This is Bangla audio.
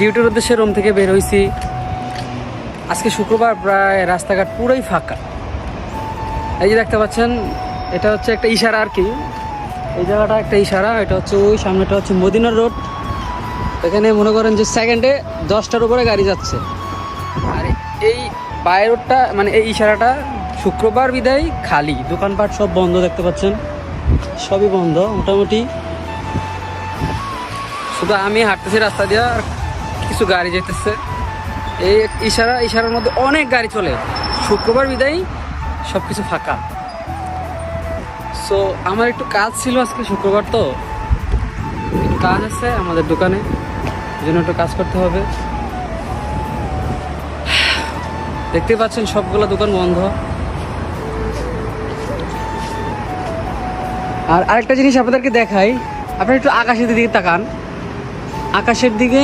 ডিউটির উদ্দেশ্যে রুম থেকে বের হয়েছি। আজকে শুক্রবার, প্রায় রাস্তাঘাট পুরোই ফাঁকা। এই যে দেখতে পাচ্ছেন, এটা হচ্ছে একটা ইশারা আর কি। এই জায়গাটা একটা ইশারা, এটা হচ্ছে ওই সামনেটা হচ্ছে মদিনার রোড। এখানে মনে করেন যে সেকেন্ডে 10টার উপরে গাড়ি যাচ্ছে। আর এই বাই রোডটা মানে এই ইশারাটা শুক্রবার বিদায় খালি, দোকানপাট সব বন্ধ দেখতে পাচ্ছেন, সবই বন্ধ মোটামুটি। শুধু আমি হাঁটতেছি রাস্তা দিয়ে, আর কিছু গাড়ি যেতেছে। এই ইশারার মধ্যে অনেক গাড়ি চলে। শুক্রবার বিদায় সব কিছু ফাঁকা। সো আমার একটু কাজ ছিল আজকে, শুক্রবার তো একটু কাজ আছে আমাদের দোকানে, এই জন্য একটু কাজ করতে হবে। দেখতে পাচ্ছেন সবগুলো দোকান বন্ধ। আর আরেকটা জিনিস আপনাদেরকে দেখাই, আপনারা একটু আকাশের দিকে তাকান। আকাশের দিকে